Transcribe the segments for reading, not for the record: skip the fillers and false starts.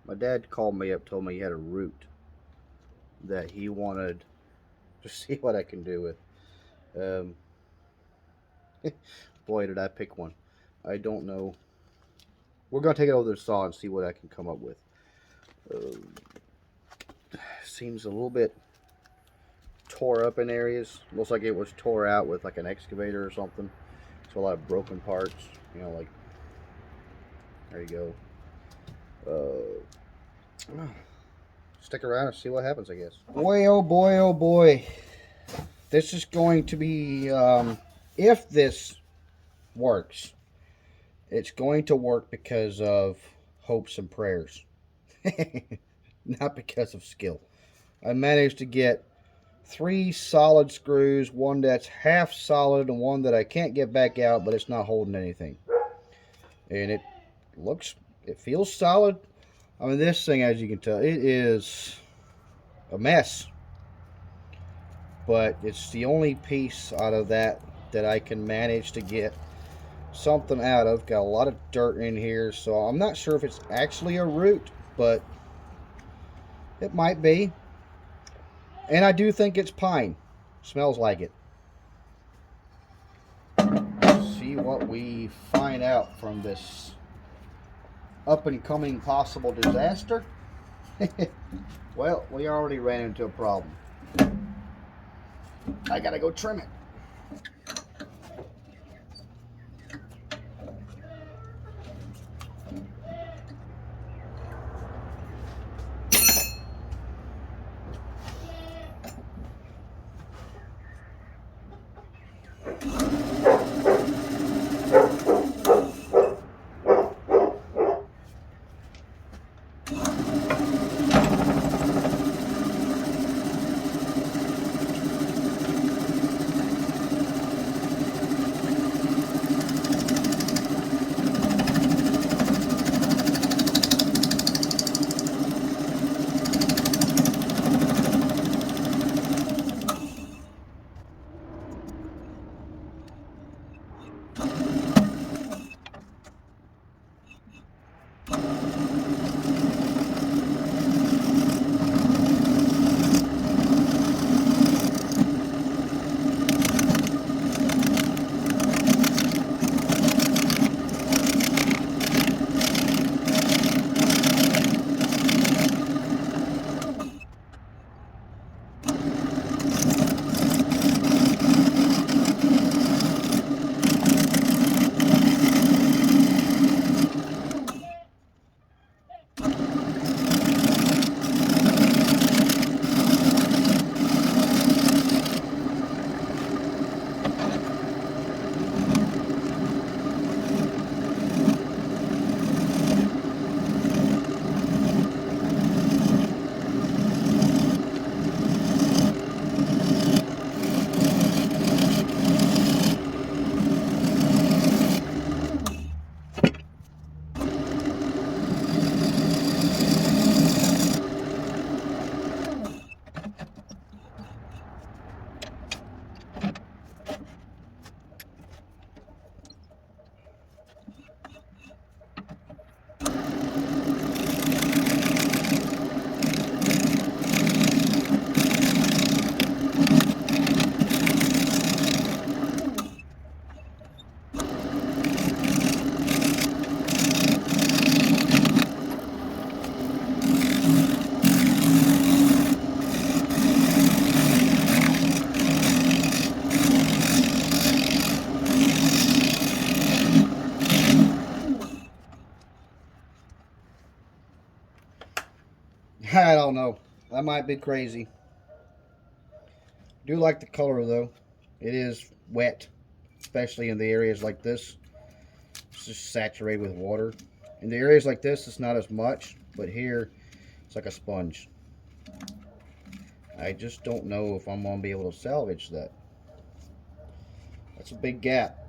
My dad called me up, told me he had a root that he wanted to see what I can do with. Um, Boy, did I pick one. I don't know. We're gonna take it over to the saw and see what I can come up with. Um, Seems a little bit tore up in areas. Looks like it was tore out with like an excavator or something. So a lot of broken parts. You know, like there you go. Stick around and see what happens, I guess. Boy, oh boy, oh boy. This is going to be, if this works, it's going to work because of hopes and prayers, not because of skill. I managed to get 3 solid screws, one that's half solid and one that I can't get back out, but it's not holding anything. And it feels solid. I mean, this thing, as you can tell, it is a mess. But it's the only piece out of that I can manage to get something out of. Got a lot of dirt in here, so I'm not sure if it's actually a root, but it might be. And I do think it's pine. Smells like it. See what we find out from this up and coming possible disaster. Well, we already ran into a problem. I gotta go trim it. I don't know. I might be crazy. Do like the color though. It is wet, especially in the areas like this. It's just saturated with water. In the areas like this, it's not as much, but here, it's like a sponge. I just don't know if I'm going to be able to salvage that. That's a big gap.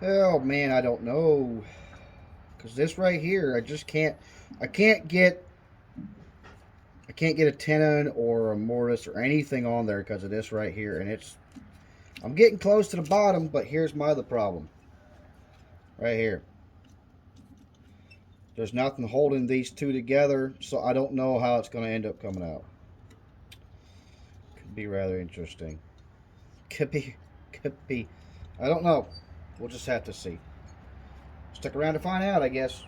Oh man, I don't know. Cause this right here, I can't get a tenon or a mortise or anything on there because of this right here. And I'm getting close to the bottom, but here's my other problem. Right here. There's nothing holding these two together, so I don't know how it's going to end up coming out. Could be rather interesting. Could be. I don't know. We'll just have to see. Stick around to find out, I guess.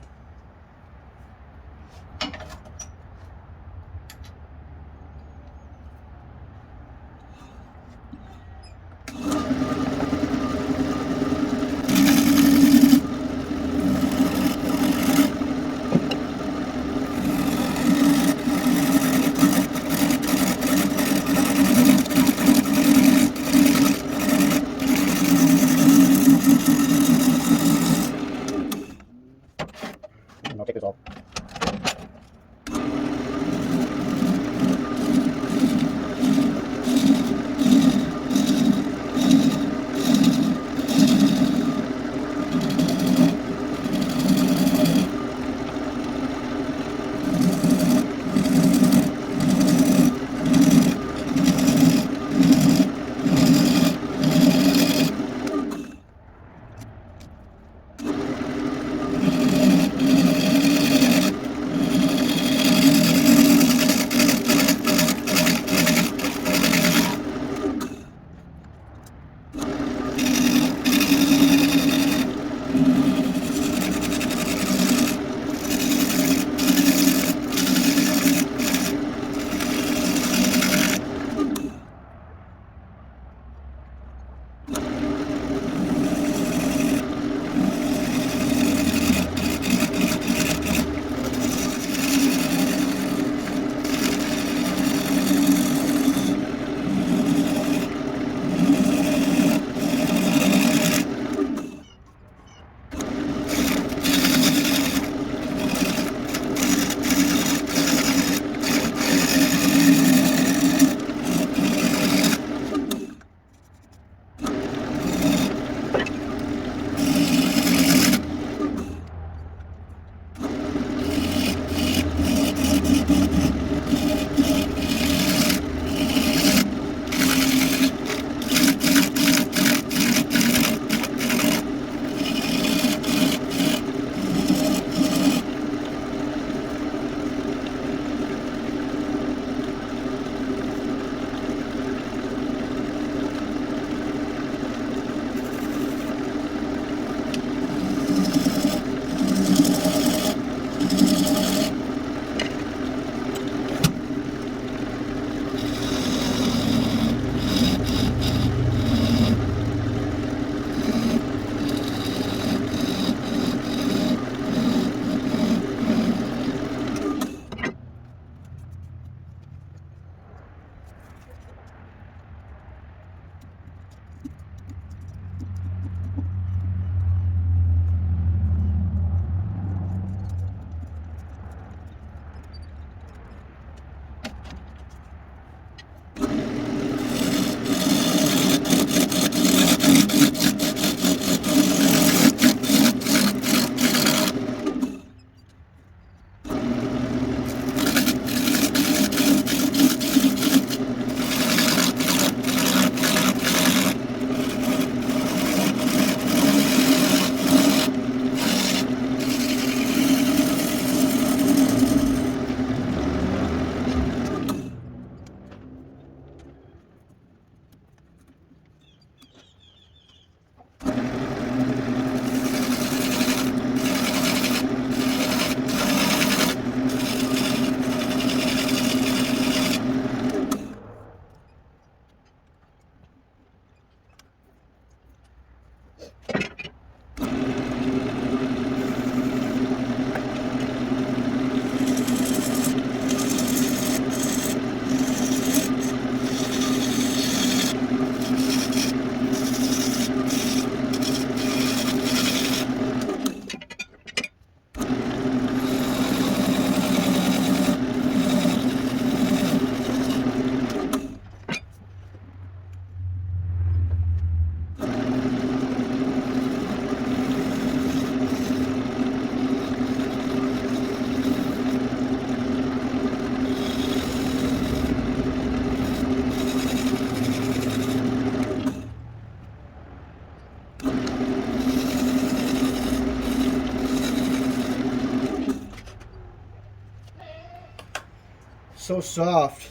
So soft.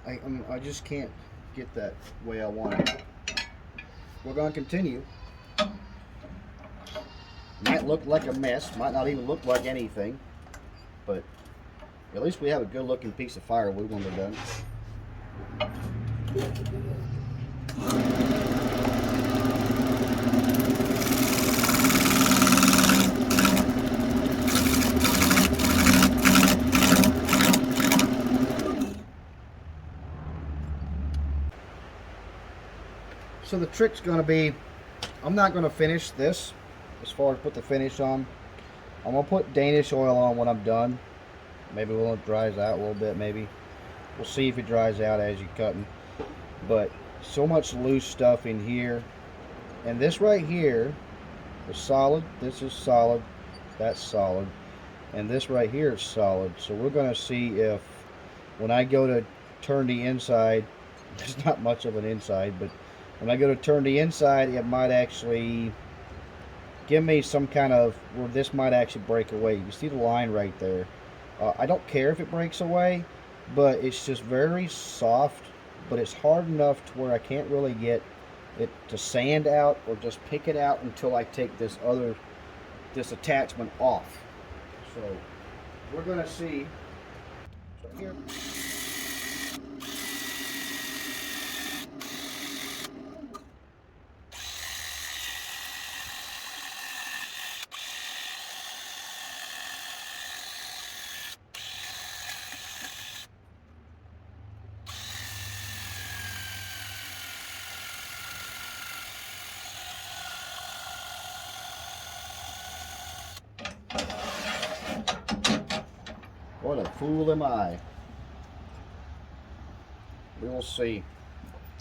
I just can't get that way I want it. We're going to continue. Might look like a mess, might not even look like anything, but at least we have a good looking piece of firewood when we're done. So the trick's going to be, I'm not going to finish this as far as put the finish on. I'm going to put Danish oil on when I'm done. Maybe when it dries out a little bit, maybe. We'll see if it dries out as you're cutting. But so much loose stuff in here. And this right here is solid. This is solid. That's solid. And this right here is solid. So we're going to see if when I go to turn the inside, there's not much of an inside, but when I go to turn the inside, it might actually give me some kind of, where this might actually break away. You see the line right there. I don't care if it breaks away, but it's just very soft, but it's hard enough to where I can't really get it to sand out or just pick it out until I take this attachment off. So we're going to see. So here. What a fool am I. We will see,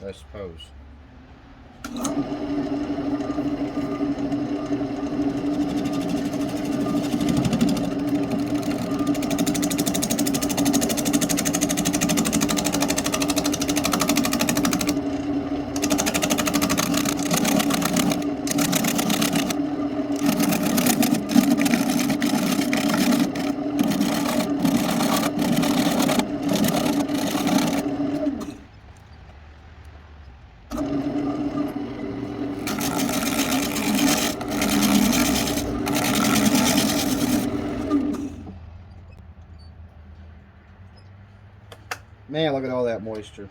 I suppose. Man, look at all that moisture.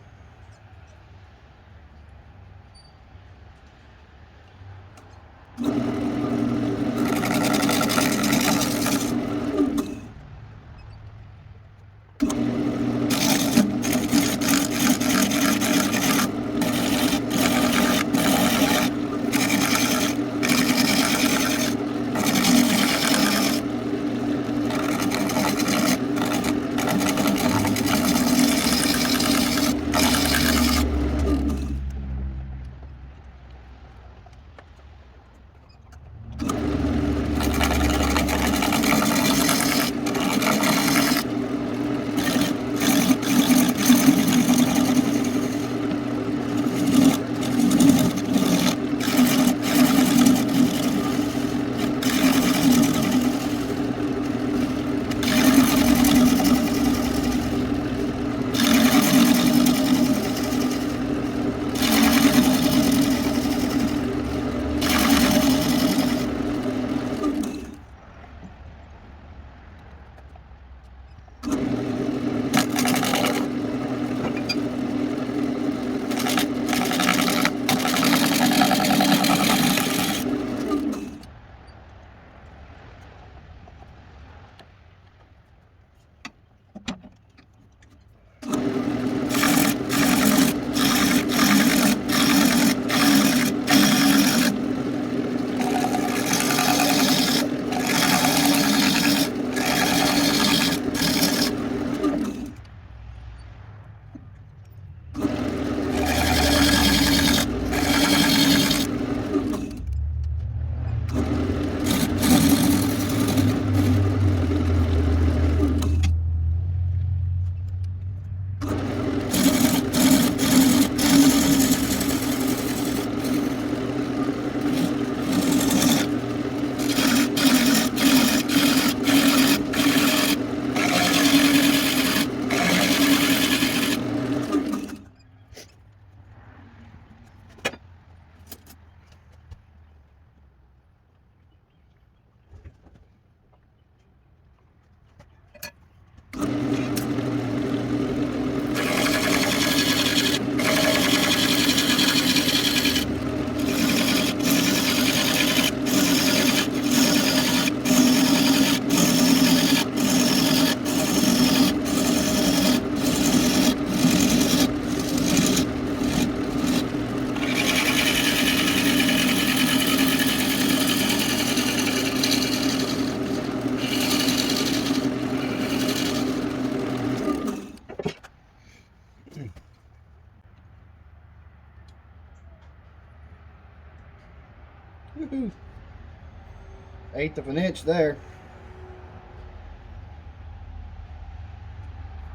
1/8 of an inch there.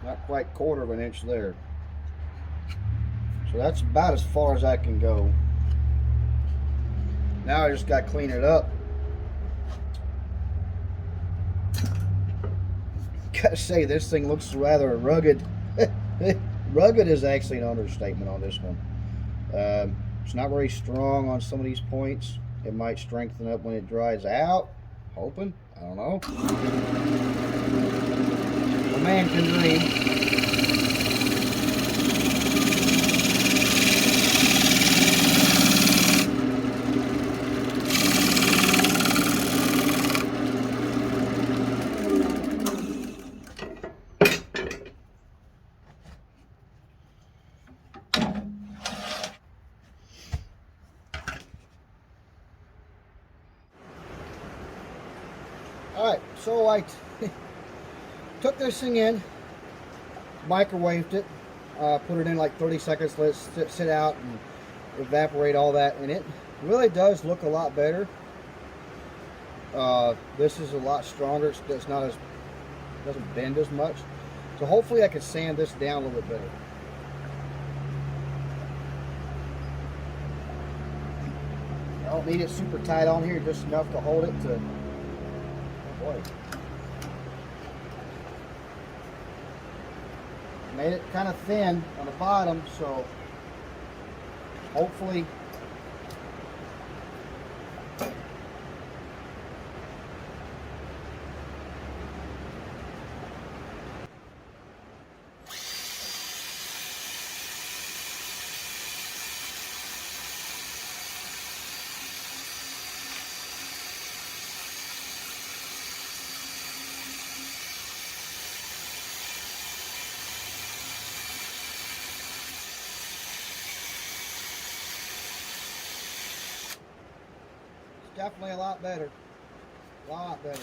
Not quite 1/4 of an inch there. So that's about as far as I can go. Now I just got to clean it up. Gotta say, this thing looks rather rugged. Rugged is actually an understatement on this one. It's not very strong on some of these points. It might strengthen up when it dries out. Hoping. I don't know. A man can dream. Alright, so I took this thing in, microwaved it, put it in like 30 seconds, let it sit out and evaporate all that, and it really does look a lot better. This is a lot stronger. It's not as, doesn't bend as much. So hopefully I can sand this down a little bit better. I don't need it super tight on here, just enough to hold it to. Boy. Made it kind of thin on the bottom, so hopefully definitely a lot better. A lot better.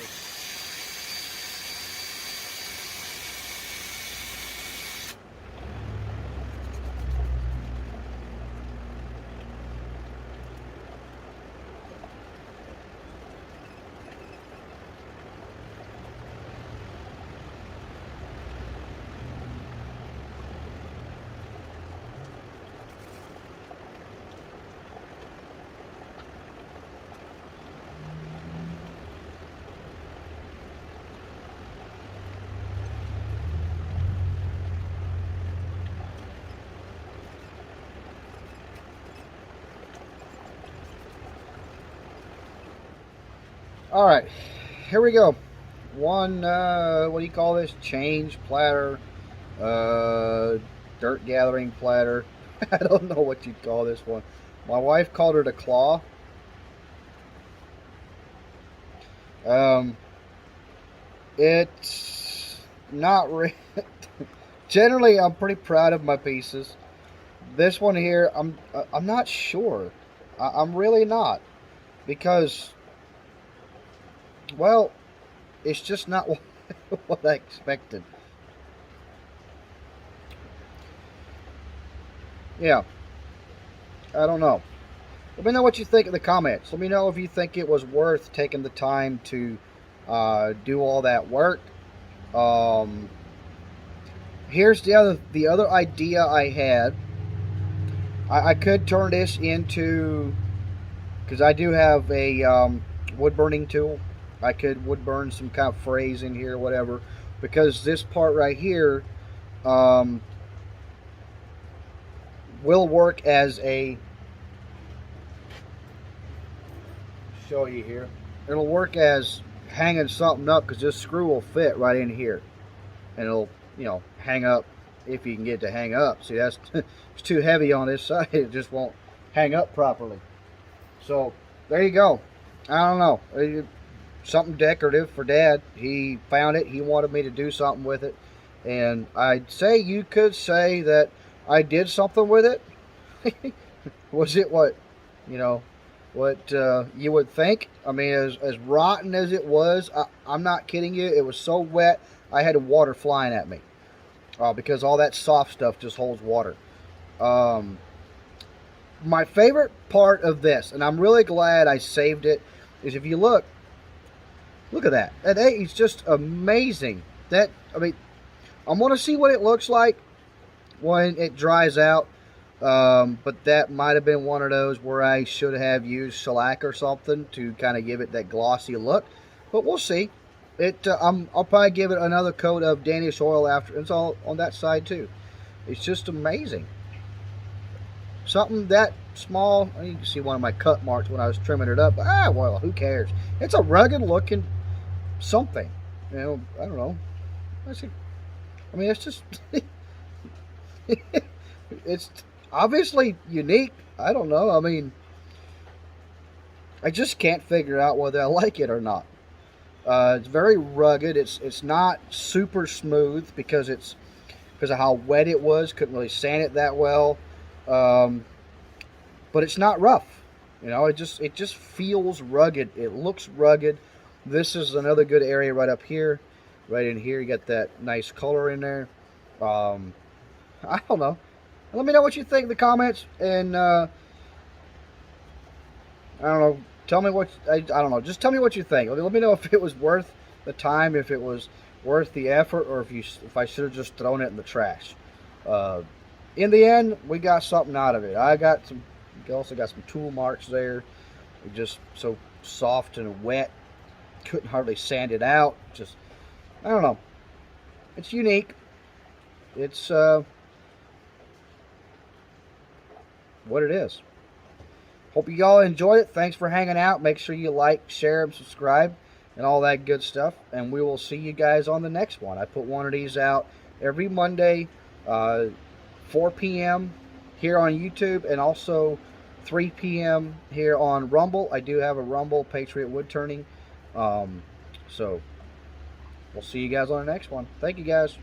All right, here we go. One, what do you call this? Change platter, dirt gathering platter. I don't know what you'd call this one. My wife called it a claw. It's not really. Generally, I'm pretty proud of my pieces. This one here, I'm not sure. I'm really not, because, well, it's just not what I expected. Yeah, I don't know. Let me know what you think in the comments. Let me know if you think it was worth taking the time to do all that work. Here's the other idea I had. I could turn this into, because I do have a wood burning tool. I could wood burn some kind of phrase in here, whatever, because this part right here will work as a, show you here, it'll work as hanging something up, because this screw will fit right in here, and it'll, you know, hang up if you can get it to hang up. See, that's it's too heavy on this side. It just won't hang up properly. So there you go. I don't know, something decorative for Dad. He found it, he wanted me to do something with it, and I'd say, you could say that I did something with it. Was it what, you know, what you would think? I mean, as rotten as it was, I'm not kidding you, it was so wet I had water flying at me, because all that soft stuff just holds water. my favorite part of this, and I'm really glad I saved it, is if you look at that. That is just amazing. That, I mean, I'm going to see what it looks like when it dries out. But that might have been one of those where I should have used shellac or something to kind of give it that glossy look. But we'll see. I'll probably give it another coat of Danish oil after. It's all on that side too. It's just amazing. Something that small. You can see one of my cut marks when I was trimming it up. Well, who cares? It's a rugged looking something. You know, I don't know. I mean, it's just it's obviously unique. I don't know. I mean, I just can't figure out whether I like it or not. It's very rugged. It's not super smooth because of how wet it was. Couldn't really sand it that well. But it's not rough. You know, it just feels rugged. It looks rugged. This is another good area right up here. Right in here, you got that nice color in there. I don't know. Let me know what you think in the comments, and I don't know. Tell me what I don't know. Just tell me what you think. Let me know if it was worth the time, if it was worth the effort, or if I should have just thrown it in the trash. In the end, we got something out of it. We also got some tool marks there. Just so soft and wet. Couldn't hardly sand it out. Just, I don't know. It's unique. It's what it is. Hope you all enjoyed it. Thanks for hanging out. Make sure you like, share, and subscribe, and all that good stuff. And we will see you guys on the next one. I put one of these out every Monday, 4 p.m. here on YouTube, and also 3 p.m. here on Rumble. I do have a Rumble, Patriot Woodturning. So we'll see you guys on the next one. Thank you, guys.